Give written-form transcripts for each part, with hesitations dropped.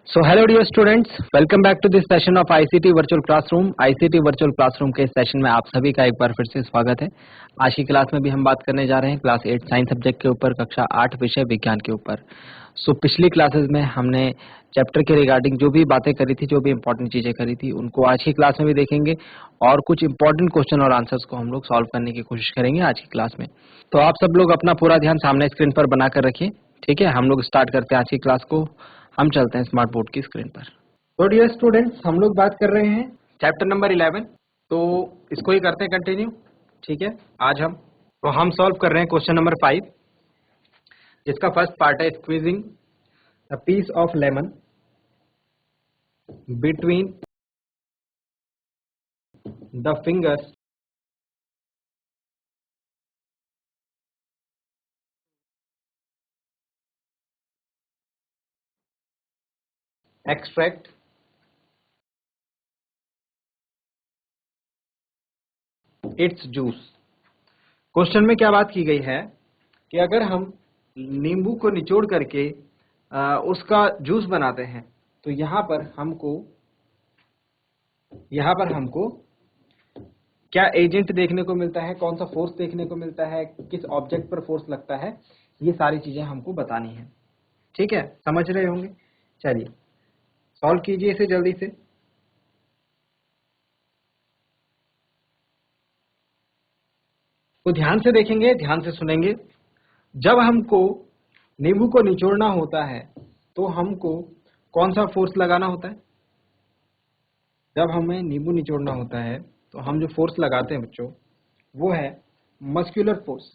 So hello dear students, welcome back to this session of ICT Virtual Classroom। ICT Virtual Classroom के session में आप सभी का एक बार फिर से स्वागत है। आज की क्लास में भी हम बात करने जा रहे हैं क्लास 8 साइंस सब्जेक्ट के ऊपर, कक्षा 8 विषय विज्ञान के ऊपर। सो पिछली क्लासेस में हमने चैप्टर के रिगार्डिंग जो भी बातें करी थी, जो भी इंपॉर्टेंट चीजें करी थी, उनको आज की क्लास में भी देखेंगे और कुछ इंपॉर्टेंट क्वेश्चन और आंसर्स को हम लोग सॉल्व करने की कोशिश करेंगे आज की क्लास में। तो आप सब लोग अपना पूरा ध्यान सामने स्क्रीन पर बनाकर रखिए, ठीक है। हम लोग स्टार्ट करते हैं आज की क्लास को। हम चलते हैं स्मार्ट बोर्ड की स्क्रीन पर। तो डियर स्टूडेंट्स, हम लोग बात कर रहे हैं चैप्टर नंबर 11, तो इसको ही करते हैं कंटिन्यू, ठीक है। आज हम सॉल्व कर रहे हैं क्वेश्चन नंबर 5, जिसका फर्स्ट पार्ट है squeezing a piece of lemon between the fingers extract its juice. क्वेश्चन में क्या बात की गई है कि अगर हम नींबू को निचोड़ करके उसका जूस बनाते हैं तो यहाँ पर हमको क्या एजेंट देखने को मिलता है, कौन सा फोर्स देखने को मिलता है, किस ऑब्जेक्ट पर फोर्स लगता है, ये सारी चीजें हमको बतानी है, ठीक है। समझ रहे होंगे। चलिए सॉल्व कीजिए इसे जल्दी से। तो ध्यान से देखेंगे, ध्यान से सुनेंगे। जब हमको नींबू को निचोड़ना होता है तो हमको कौन सा फोर्स लगाना होता है। जब हमें नींबू निचोड़ना होता है तो हम जो फोर्स लगाते हैं बच्चों, वो है muscular force.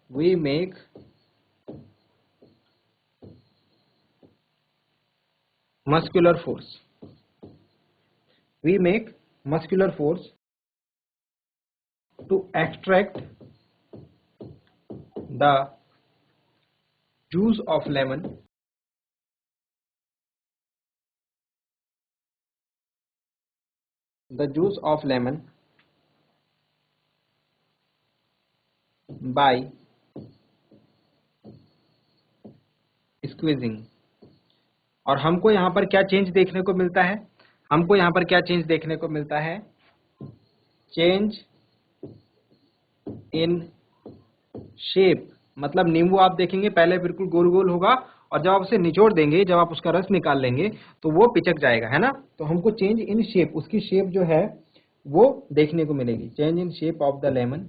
We make muscular force. We make muscular force to extract the juice of lemon by squeezing। और हमको यहाँ पर क्या चेंज देखने को मिलता है, हमको यहाँ पर क्या चेंज देखने को मिलता है, चेंज इन शेप। मतलब नींबू आप देखेंगे पहले बिल्कुल गोल गोल होगा और जब आप उसे निचोड़ देंगे, जब आप उसका रस निकाल लेंगे तो वो पिचक जाएगा, है ना। तो हमको चेंज इन शेप, उसकी शेप जो है वो देखने को मिलेगी। Change in shape of the lemon,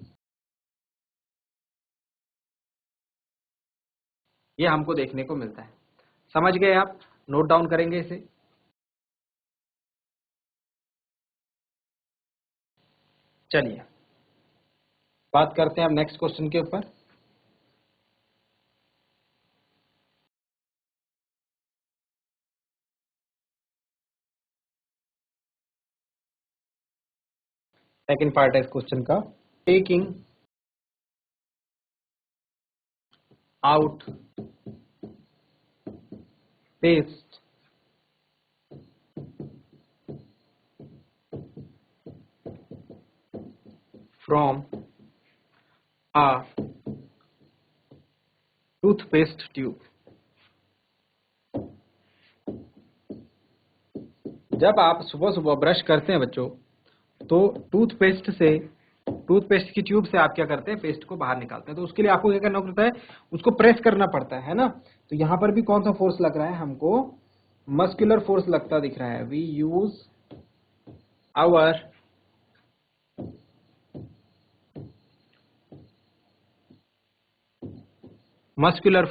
ये हमको देखने को मिलता है। समझ गए आप। नोट डाउन करेंगे इसे। चलिए बात करते हैं अब नेक्स्ट क्वेश्चन के ऊपर। सेकंड पार्ट है इस क्वेश्चन का, taking out paste from a toothpaste tube. जब आप सुबह सुबह ब्रश करते हैं बच्चों, तो टूथपेस्ट की ट्यूब से आप क्या करते हैं, पेस्ट को बाहर निकालते हैं। तो उसके लिए आपको क्या करना पड़ता है, उसको प्रेस करना पड़ता है ना। तो यहाँ पर भी कौन सा फोर्स लग रहा है, हमको मस्कुलर फोर्स लगता दिख रहा है। We use our muscular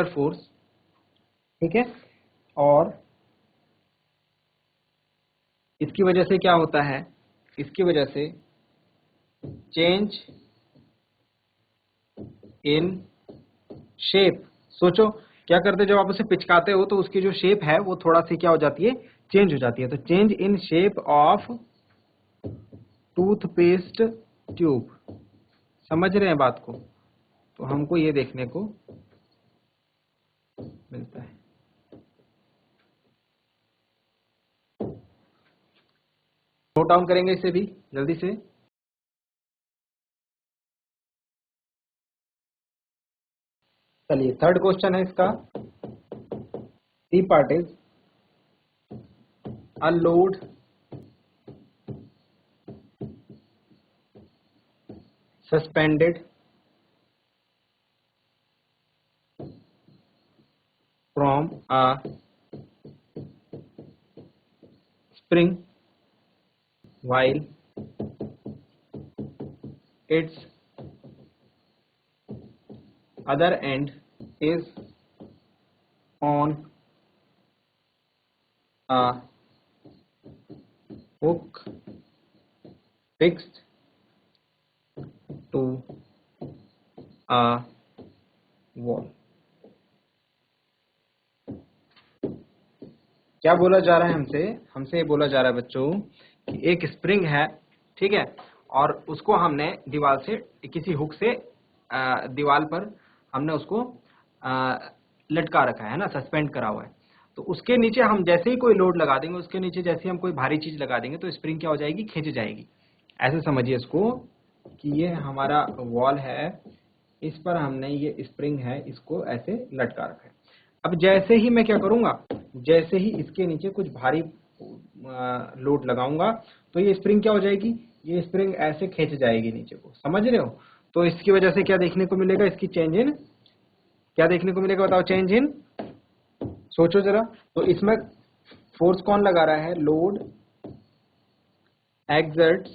force, ठीक है। और इसकी वजह से क्या होता है, इसकी वजह से चेंज इन शेप। सोचो क्या करते, जब आप उसे पिचकाते हो तो उसकी जो शेप है वो थोड़ा सी क्या हो जाती है, चेंज हो जाती है। तो change in shape of toothpaste tube. समझ रहे हैं बात को। तो हमको ये देखने को मिलता है। नोट डाउन करेंगे इसे भी जल्दी से। चलिए थर्ड क्वेश्चन है इसका, C part is a load suspended from a spring while its other end is on a hook fixed to a wall। क्या बोला जा रहा है हमसे? हमसे ये बोला जा रहा है बच्चों कि एक स्प्रिंग है, ठीक है, और उसको हमने दीवार से किसी हुक से दीवार पर हमने उसको लटका रखा है ना, सस्पेंड करा हुआ है। तो उसके नीचे हम जैसे ही कोई लोड लगा देंगे, उसके नीचे जैसे ही हम कोई भारी चीज लगा देंगे तो स्प्रिंग क्या हो जाएगी? खींच जाएगी। ऐसे समझिए इसको कि ये हमारा वॉल है, इस पर हमने ये स्प्रिंग है, इसको ऐसे लटका रखा है। अब जैसे ही मैं क्या करूंगा, जैसे ही इसके नीचे कुछ भारी लोड लगाऊंगा तो ये स्प्रिंग क्या हो जाएगी? ये स्प्रिंग ऐसे खींच जाएगी नीचे को, समझ रहे हो? तो इसकी वजह से क्या देखने को मिलेगा? इसकी चेंज इन, क्या देखने को मिलेगा बताओ? चेंज इन, सोचो जरा। तो इसमें फोर्स कौन लगा रहा है? Load exerts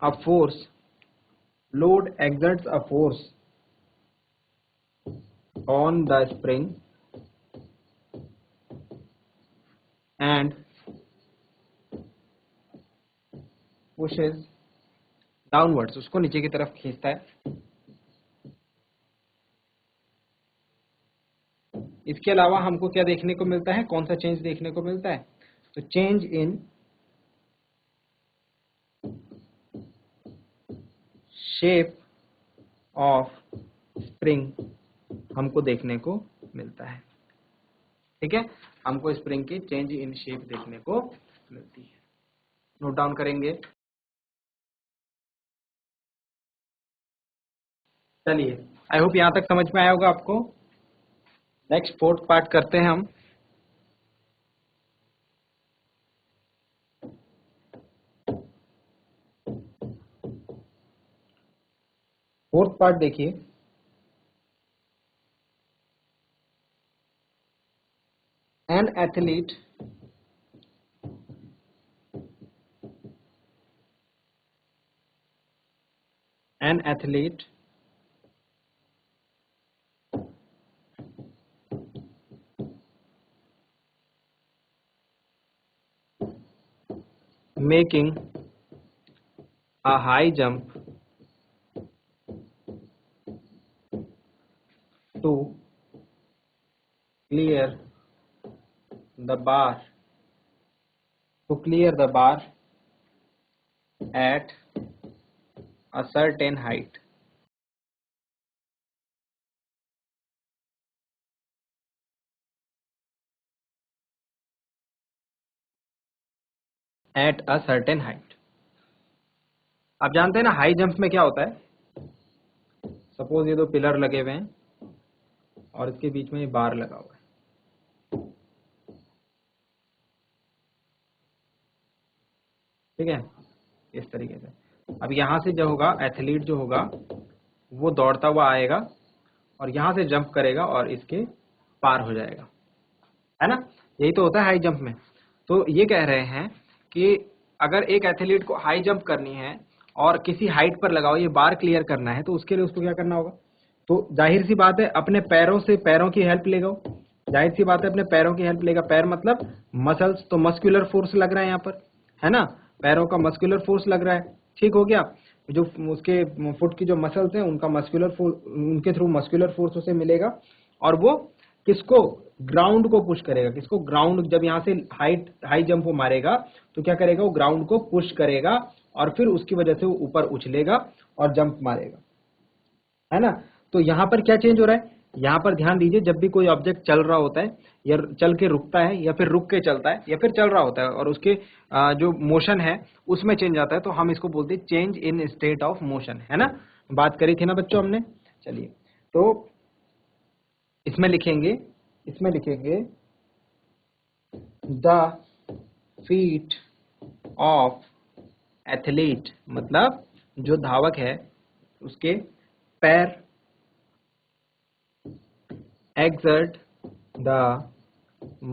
a force, load exerts a force on the spring and pushes downwards, उसको नीचे की तरफ खींचता है। इसके अलावा हमको क्या देखने को मिलता है? कौन सा चेंज देखने को मिलता है? तो change in shape of spring हमको देखने को मिलता है, ठीक है। हमको स्प्रिंग की चेंज इन शेप देखने को मिलती है। नोट डाउन करेंगे। चलिए, आई होप यहां तक समझ में आया होगा आपको। नेक्स्ट फोर्थ पार्ट करते हैं हम। फोर्थ पार्ट देखिए, an athlete making a high jump to clear the bar at a certain height, at a certain height। आप जानते हैं ना हाई जंप में क्या होता है? सपोज ये दो पिलर लगे हुए हैं और इसके बीच में ये बार लगा हुआ है, ठीक है, इस तरीके से। अब यहां से जो होगा, एथलीट जो होगा वो दौड़ता हुआ आएगा और यहां से जंप करेगा और इसके पार हो जाएगा, है ना। यही तो होता है हाई जंप में। तो ये कह रहे हैं कि अगर एक एथलीट को हाई जंप करनी है और किसी हाइट पर लगाओ, ये बार क्लियर करना है, तो उसके लिए उसको क्या करना होगा? तो जाहिर सी बात है अपने पैरों से, पैरों की हेल्प लेगा। जाहिर सी बात है अपने पैरों की हेल्प लेगा। पैर मतलब मसल्स, तो मस्कुलर फोर्स लग रहा है यहाँ पर, है ना। पैरों का मस्कुलर फोर्स लग रहा है, ठीक हो गया। जो उसके फुट की जो मसल्स हैं उनका मस्कुलर फोर्स, उनके थ्रू मस्कुलर फोर्स उसे मिलेगा और वो किसको? ग्राउंड को पुश करेगा। किसको? ग्राउंड। जब यहाँ से हाई जंप वो मारेगा तो क्या करेगा? वो ग्राउंड को पुश करेगा और फिर उसकी वजह से वो ऊपर उछलेगा और जंप मारेगा, है ना। तो यहाँ पर क्या चेंज हो रहा है? यहाँ पर ध्यान दीजिए, जब भी कोई ऑब्जेक्ट चल रहा होता है या चल के रुकता है या फिर रुक के चलता है या फिर चल रहा होता है और उसके जो मोशन है उसमें चेंज आता है, तो हम इसको बोलते हैं change in state of motion, है ना। बात करी थी ना बच्चों हमने। चलिए, तो इसमें लिखेंगे द फीट ऑफ एथलीट, मतलब जो धावक है उसके पैर, exert the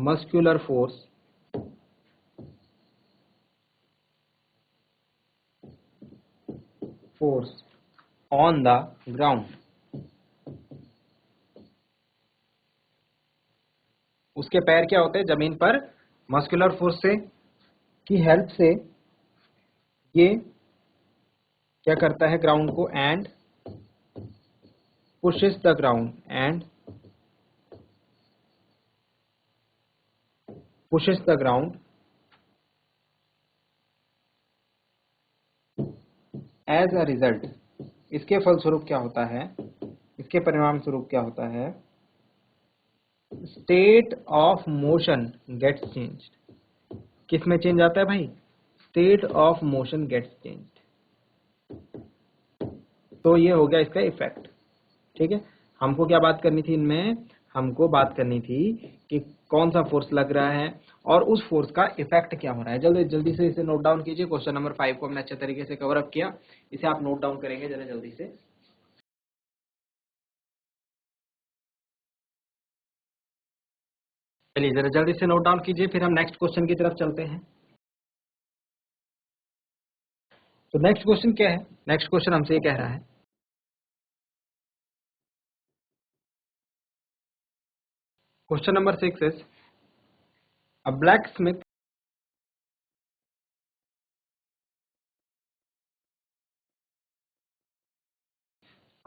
muscular force on the ground। उसके पैर क्या होते हैं, जमीन पर मस्कुलर फोर्स से की हेल्प से ये क्या करता है ग्राउंड को, and pushes the ground as a result. इसके फलस्वरूप क्या होता है, इसके परिणाम स्वरूप क्या होता है, state of motion gets changed. किस में चेंज आता है भाई, state of motion gets changed. तो ये हो गया इसका इफेक्ट। ठीक है, हमको क्या बात करनी थी इनमें, हमको बात करनी थी कि कौन सा फोर्स लग रहा है और उस फोर्स का इफेक्ट क्या हो रहा है। जल्दी जल्दी से इसे नोट डाउन कीजिए। क्वेश्चन नंबर 5 को हमने अच्छे तरीके से कवर अप किया, इसे आप नोट डाउन करेंगे जरा जल्दी से। चलिए जरा जल्दी से नोट डाउन कीजिए, फिर हम नेक्स्ट क्वेश्चन की तरफ चलते हैं। तो नेक्स्ट क्वेश्चन क्या है, नेक्स्ट क्वेश्चन हमसे ये कह रहा है, question number 6 is a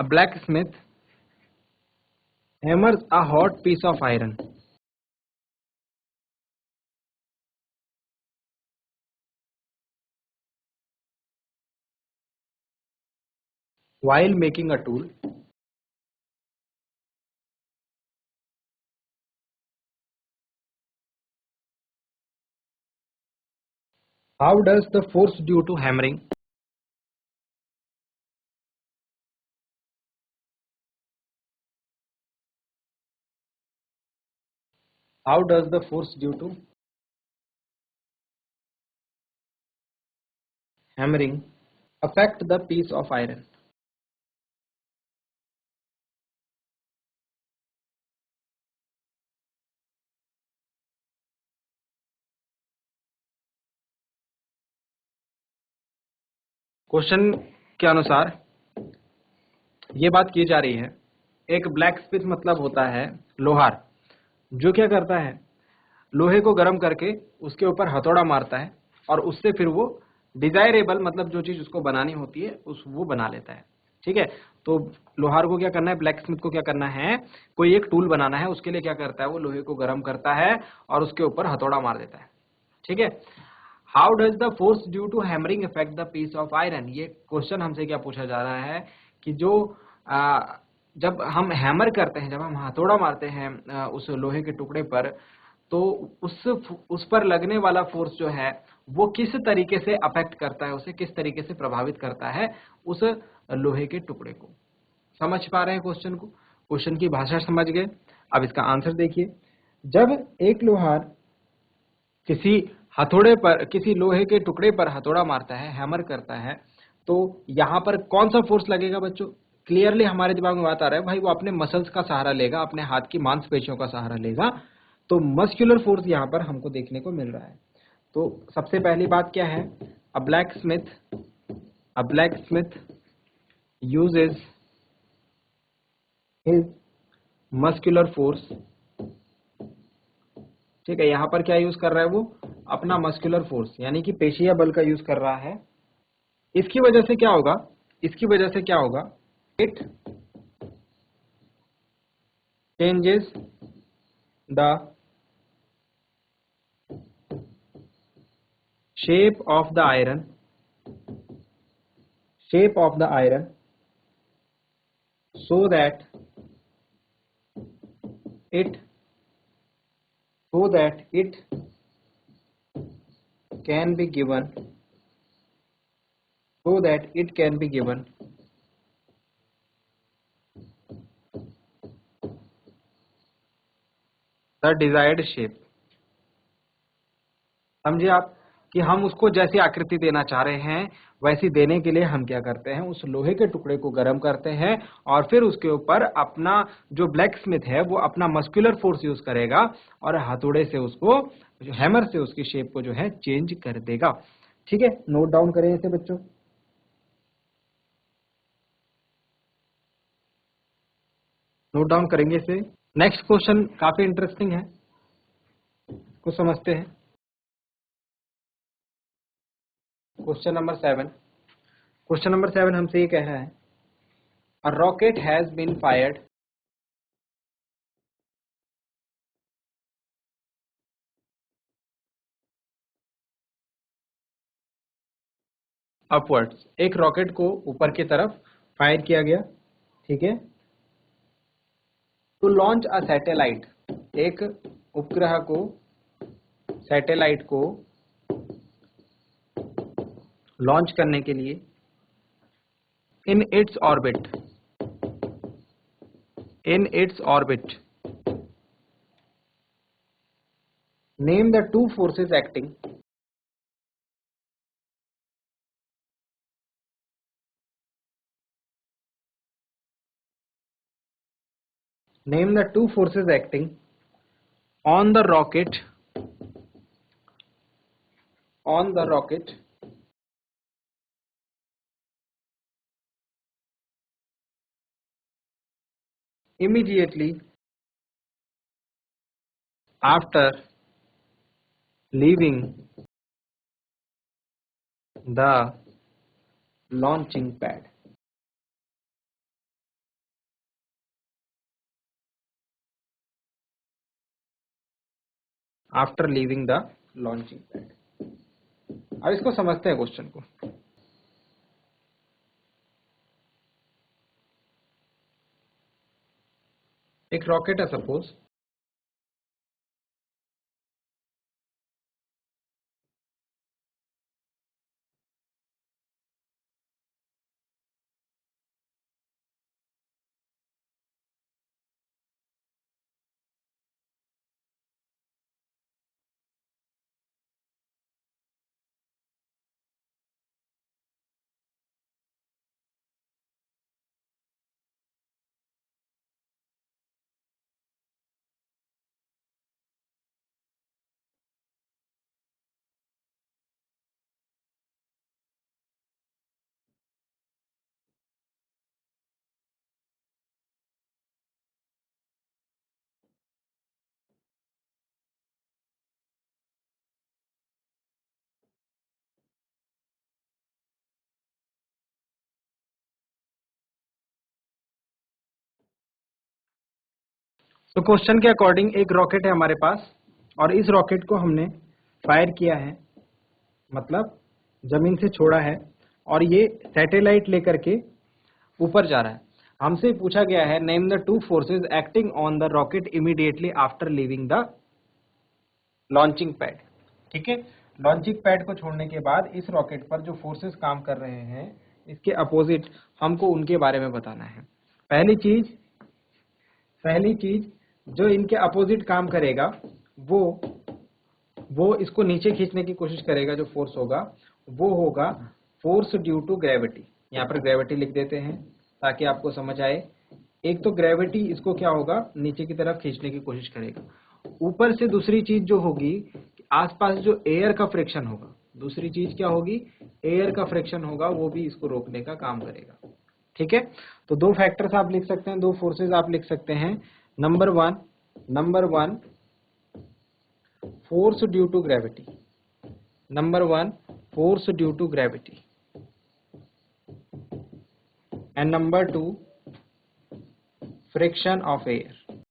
blacksmith hammers a hot piece of iron while making a tool। How does the force due to hammering, how does the force due to hammering affect the piece of iron? Question के अनुसार ये बात की जा रही है, एक black Smith मतलब होता है लोहार, जो क्या करता है लोहे को गर्म करके उसके ऊपर हथौड़ा मारता है और उससे फिर वो डिजायरेबल मतलब जो चीज उसको बनानी होती है उस वो बना लेता है। ठीक है, तो लोहार को क्या करना है, ब्लैक स्मिथ को क्या करना है, कोई एक टूल बनाना है, उसके लिए क्या करता है वो लोहे को गर्म करता है और उसके ऊपर हथौड़ा मार देता है। ठीक है, how does the force due to hammering effect the piece of iron. ये क्वेश्चन हमसे क्या पूछा जा रहा है कि जो जब हम हैमर करते हैं, जब हम हथौड़ा मारते हैं उस लोहे के टुकड़े पर, तो उस पर लगने वाला फोर्स जो है वो किस तरीके से अफेक्ट करता है, उसे किस तरीके से प्रभावित करता है उस लोहे के टुकड़े को। समझ पा रहे हैं क्वेश्चन को, क्वेश्चन की भाषा समझ गए। अब इसका आंसर देखिए, जब एक लोहार किसी हथौड़े पर, किसी लोहे के टुकड़े पर हथौड़ा मारता है, हैमर करता है, तो यहां पर कौन सा फोर्स लगेगा बच्चों, क्लियरली हमारे दिमाग में बात आ रहा है भाई, वो अपने मसल्स का सहारा लेगा, अपने हाथ की मांसपेशियों का सहारा लेगा। तो मस्कुलर फोर्स यहां पर हमको देखने को मिल रहा है। तो सबसे पहली बात क्या है, अ black Smith uses his muscular force. ठीक है, यहां पर क्या यूज कर रहा है वो, अपना मस्कुलर फोर्स यानी कि पेशीय बल का यूज कर रहा है। इसकी वजह से क्या होगा, इसकी वजह से क्या होगा, it changes the shape of the iron, shape of the iron so that it can be given, so that it can be given the desired shape. समझे आप कि हम उसको जैसी आकृति देना चाह रहे हैं वैसी देने के लिए हम क्या करते हैं, उस लोहे के टुकड़े को गर्म करते हैं और फिर उसके ऊपर अपना जो ब्लैक स्मिथ है वो अपना मस्कुलर फोर्स यूज करेगा और हथौड़े से उसको, जो हैमर से उसकी शेप को जो है चेंज कर देगा। ठीक है, नोट डाउन करें इसे बच्चों। नोट डाउन करेंगे इसे। नेक्स्ट क्वेश्चन काफी इंटरेस्टिंग है, कुछ समझते हैं। Question number 7। क्वेश्चन नंबर 7 हमसे ये कह रहा है, a rocket has been fired upwards. एक रॉकेट को ऊपर की तरफ फायर किया गया, ठीक है, टू लॉन्च अ सैटेलाइट। एक उपग्रह को, सैटेलाइट को लॉन्च करने के लिए in its orbit, in its orbit. Name the two forces acting, name the two forces acting on the rocket, on the rocket immediately after leaving the launching pad। After leaving the launching pad. अब इसको समझते हैं question को। एक rocket है suppose, तो question के according एक रॉकेट है हमारे पास और इस रॉकेट को हमने फायर किया है, मतलब जमीन से छोड़ा है और ये सैटेलाइट लेकर के ऊपर जा रहा है। हमसे पूछा गया है name the two forces acting on the rocket immediately after leaving the launching pad. ठीक है, लॉन्चिंग पैड को छोड़ने के बाद इस रॉकेट पर जो फोर्सेस काम कर रहे हैं इसके अपोजिट हमको उनके बारे में बताना है। पहली चीज जो इनके अपोजिट काम करेगा वो इसको नीचे खींचने की कोशिश करेगा। जो फोर्स होगा वो होगा फोर्स ड्यू टू ग्रेविटी। यहाँ पर ग्रेविटी लिख देते हैं ताकि आपको समझ आए। एक तो ग्रेविटी इसको क्या होगा, नीचे की तरफ खींचने की कोशिश करेगा। ऊपर से दूसरी चीज जो होगी, आसपास जो एयर का फ्रिक्शन होगा, दूसरी चीज क्या होगी, एयर का फ्रिक्शन होगा, वो भी इसको रोकने का काम करेगा। ठीक है, तो दो फैक्टर्स आप लिख सकते हैं, दो फोर्सेस आप लिख सकते हैं। Number one force due to gravity, number one force due to gravity, and number two friction of air.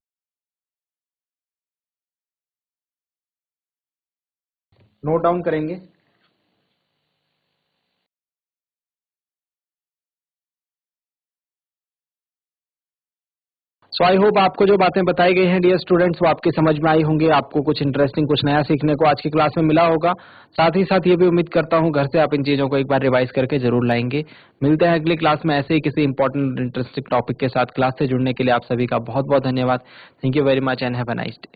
Note down करेंगे। सो आई होप आपको जो बातें बताई गई हैं डियर स्टूडेंट्स वो आपके समझ में आई होंगी, आपको कुछ इंटरेस्टिंग, कुछ नया सीखने को आज की क्लास में मिला होगा। साथ ही साथ ये भी उम्मीद करता हूँ घर से आप इन चीजों को एक बार रिवाइज करके जरूर लाएंगे। मिलते हैं अगली क्लास में ऐसे ही किसी इंपॉर्टेंट इंटरेस्टिंग टॉपिक के साथ। क्लास से जुड़ने के लिए आप सभी का बहुत बहुत धन्यवाद। Thank you very much and have a nice day.